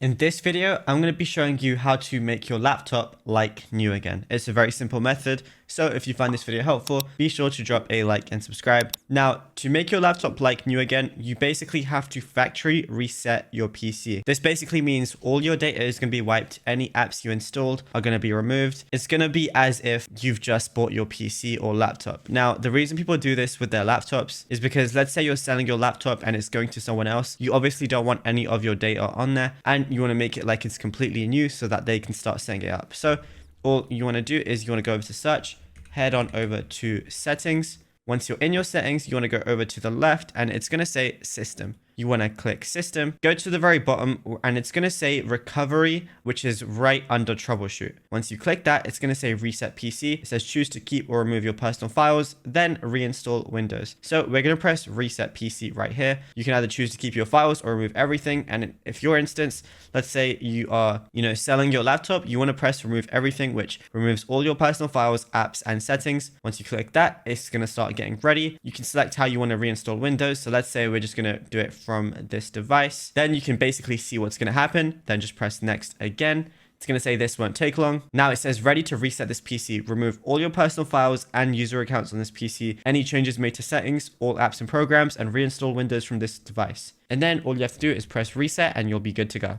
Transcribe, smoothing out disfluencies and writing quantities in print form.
In this video, I'm going to be showing you how to make your laptop like new again. It's a very simple method, so if you find this video helpful, be sure to drop a like and subscribe. Now, to make your laptop like new again, you basically have to factory reset your PC. This basically means all your data is going to be wiped, any apps you installed are going to be removed. It's going to be as if you've just bought your PC or laptop. Now, the reason people do this with their laptops is because let's say you're selling your laptop and it's going to someone else. You obviously don't want any of your data on there, and you want to make it like it's completely new so that they can start setting it up. So all you want to do is you want to go over to search, head on over to settings. Once you're in your settings, you want to go over to the left and it's going to say system. You want to click system, go to the very bottom and it's going to say recovery, which is right under troubleshoot. Once you click that, it's going to say reset PC. It says choose to keep or remove your personal files, then reinstall Windows. So we're going to press reset PC right here. You can either choose to keep your files or remove everything. And if your instance, let's say you are, selling your laptop, you want to press remove everything, which removes all your personal files, apps, and settings. Once you click that, it's going to start getting ready. You can select how you want to reinstall Windows. So let's say we're just going to do it from this device. Then you can basically see what's going to happen. Then just press next again. It's going to say this won't take long. Now it says ready to reset this PC. Remove all your personal files and user accounts on this PC. Any changes made to settings, all apps and programs, and reinstall Windows from this device. And then all you have to do is press reset and you'll be good to go.